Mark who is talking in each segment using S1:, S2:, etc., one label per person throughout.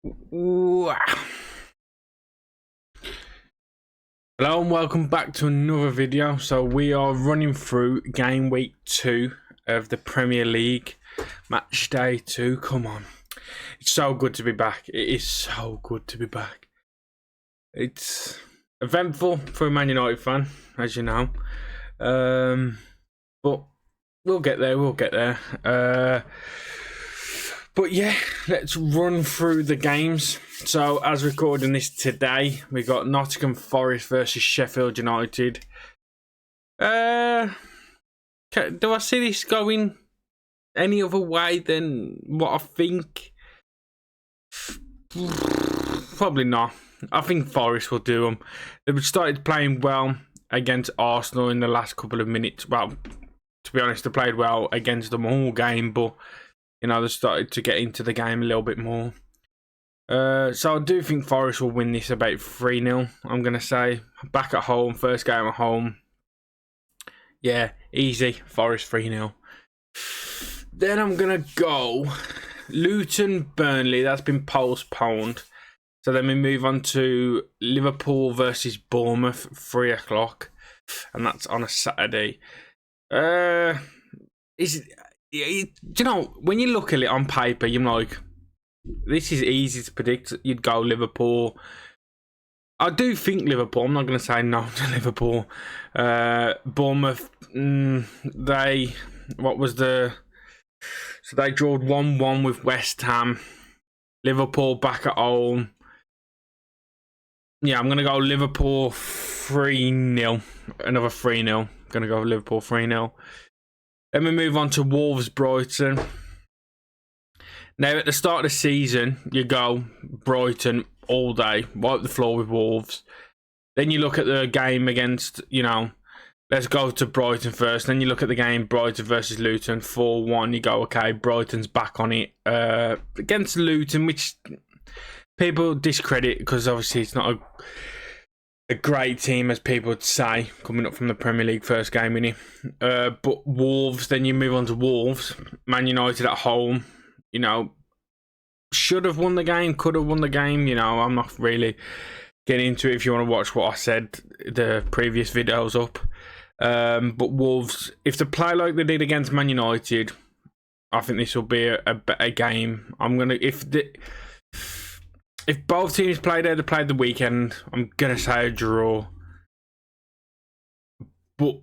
S1: Hello and welcome back to another video. So we are running through game week 2 of the Premier League, match day 2. Come on, it's so good to be back. It is so good to be back. It's eventful for a Man United fan, as you know, but we'll get there. But yeah, let's run through the games. So, as recording this today, we got Nottingham Forest versus Sheffield United. Do I see this going any other way than what I think? Probably not. I think Forest will do them. They've started playing well against Arsenal in the last couple of minutes. Well, to be honest, they played well against them all game, but you know, they started to get into the game a little bit more. So I do think Forest will win this about 3-0. I'm going to say back at home, first game at home. Yeah, easy. Forest 3-0. Then I'm going to go Luton Burnley. That's been postponed. So then we move on to Liverpool versus Bournemouth, 3 o'clock. And that's on a Saturday. You know, when you look at it on paper, you're like, this is easy to predict. You'd go Liverpool. I do think Liverpool. I'm not going to say no to Liverpool. Bournemouth, so they drawed 1-1 with West Ham. Liverpool back at home. Yeah, I'm going to go Liverpool 3-0. Another 3-0. I'm going to go Liverpool 3-0. Then we move on to Wolves Brighton. Now, at the start of the season, you go Brighton all day, wipe the floor with Wolves. Then you look at the game against, you know, let's go to Brighton first. Then you look at the game Brighton versus Luton, 4-1. You go, okay, Brighton's back on it against Luton, which people discredit because obviously it's not a great team, as people would say, coming up from the Premier League first game, innit? But Wolves, then you move on to Wolves. Man United at home, you know, should have won the game, could have won the game. You know, I'm not really getting into it if you want to watch what I said, the previous videos up. But Wolves, if they play like they did against Man United, I think this will be a better game. If both teams played how they played the weekend, I'm going to say a draw. But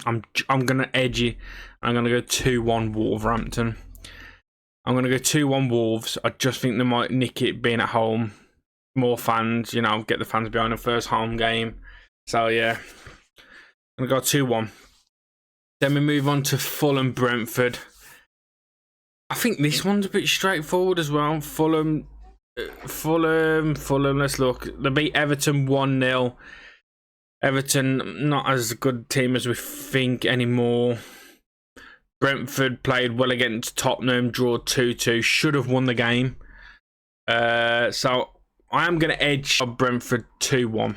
S1: I'm going to edge it. I'm going to go 2-1 Wolverhampton. I'm going to go 2-1 Wolves. I just think they might nick it being at home. More fans, you know, get the fans behind the first home game. So, yeah. I'm going to go 2-1. Then we move on to Fulham Brentford. I think this one's a bit straightforward as well. Fulham, let's look. They beat Everton 1-0. Everton, not as a good team as we think anymore. Brentford played well against Tottenham, draw 2-2. Should have won the game. So I am going to edge Brentford 2-1.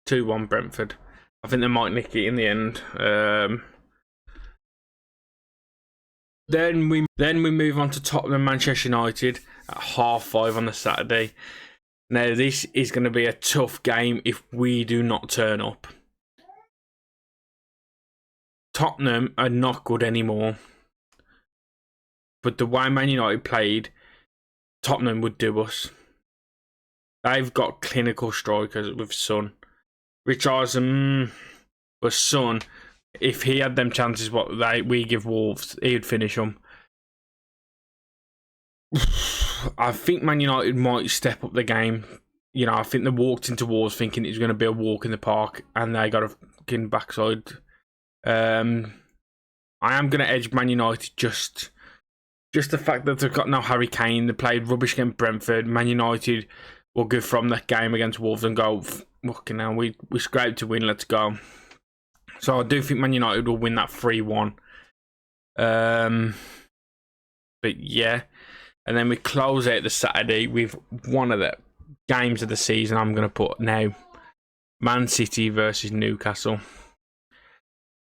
S1: 2-1 Brentford. I think they might nick it in the end. Then we move on to Tottenham Manchester United at 5:30 on the Saturday. Now this is going to be a tough game if we do not turn up. Tottenham are not good anymore, but the way Man United played, Tottenham would do us. They've got clinical strikers with Son. Richarlison, but Son, if he had them chances we give Wolves, he'd finish them. I think Man United might step up the game. You know, I think they walked into Wolves thinking it was going to be a walk in the park, and they got a fucking backside. I am going to edge Man United just the fact that they've got no Harry Kane. They played rubbish against Brentford. Man United will go from that game against Wolves and go, fucking hell, we scraped to win, let's go. So I do think Man United will win that 3-1. But yeah. And then we close out the Saturday with one of the games of the season I'm going to put now. Man City versus Newcastle.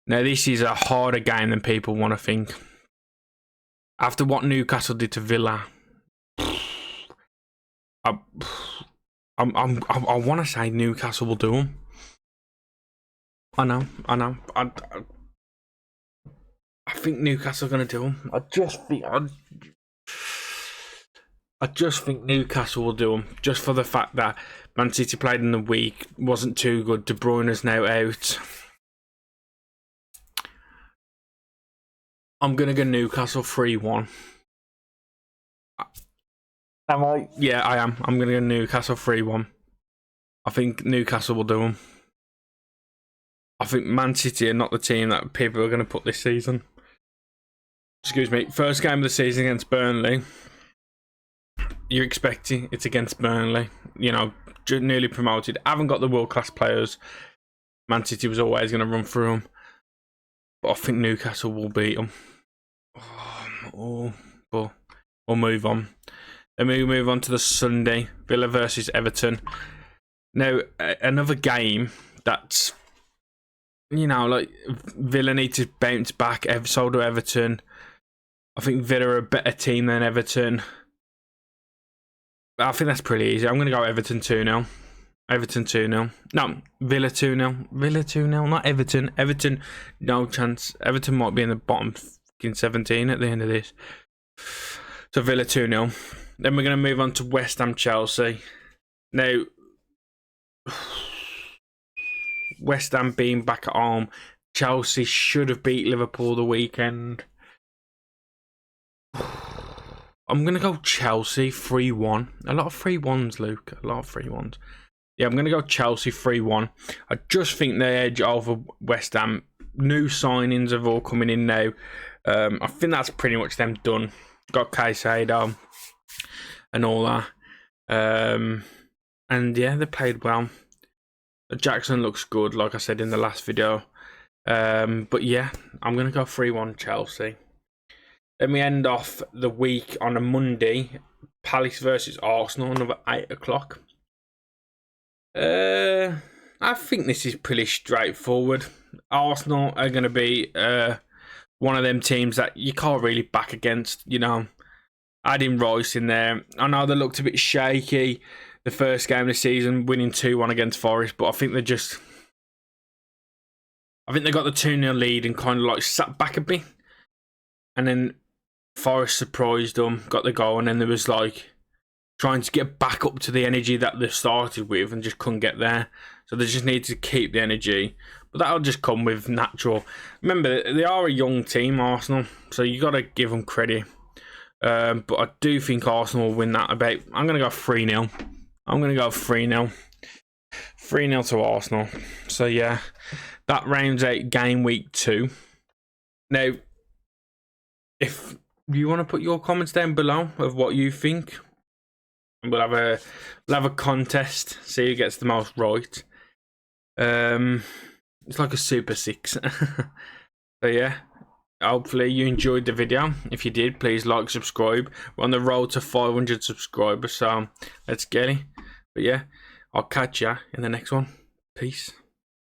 S1: Now, this is a harder game than people want to think. After what Newcastle did to Villa, I want to say Newcastle will do them. I know. I think Newcastle are going to do them. I just think Newcastle will do them, just for the fact that Man City played in the week, wasn't too good. De Bruyne's now out. I'm going to go Newcastle 3-1. Am I? Yeah, I am. I'm going to go Newcastle 3-1. I think Newcastle will do them. I think Man City are not the team that people are going to put this season. Excuse me. First game of the season against Burnley. You're expecting it's against Burnley. You know, newly promoted. Haven't got the world-class players. Man City was always going to run through them. But I think Newcastle will beat them. But we'll move on. Then we move on to the Sunday. Villa versus Everton. Now, another game that's, you know, like Villa need to bounce back. So do Everton. I think Villa are a better team than Everton. I think that's pretty easy. I'm going to go Everton 2-0. Everton 2-0. No, Villa 2-0. Villa 2-0, not Everton. Everton, no chance. Everton might be in the bottom fucking 17 at the end of this. So Villa 2-0. Then we're going to move on to West Ham Chelsea. Now, West Ham being back at home, Chelsea should have beat Liverpool the weekend. I'm going to go Chelsea 3-1. A lot of 3-1s, Luke. A lot of 3-1s. Yeah, I'm going to go Chelsea 3-1. I just think they edge over West Ham. New signings have all coming in now. I think that's pretty much them done. Got Caicedo and all that. And yeah, they played well. Jackson looks good, like I said in the last video. But yeah, I'm going to go 3-1 Chelsea. Then we end off the week on a Monday. Palace versus Arsenal, another 8 o'clock. I think this is pretty straightforward. Arsenal are going to be one of them teams that you can't really back against, you know. Adding Rice in there. I know they looked a bit shaky the first game of the season, winning 2-1 against Forest, but I think they got the 2-0 lead and kind of like sat back a bit. And then Forest surprised them, got the goal, and then there was like trying to get back up to the energy that they started with and just couldn't get there. So they just need to keep the energy. But that'll just come with natural. Remember, they are a young team, Arsenal, so you got to give them credit. But I do think Arsenal will win that about. I'm going to go 3-0. I'm going to go 3-0. 3-0 to Arsenal. So yeah, that rounds out game week 2. Now, if you want to put your comments down below of what you think, we'll have a contest, see who gets the most right. It's like a Super 6. So yeah, hopefully you enjoyed the video. If you did, please like, subscribe. We're on the road to 500 subscribers, so let's get it. But yeah, I'll catch ya in the next one. Peace.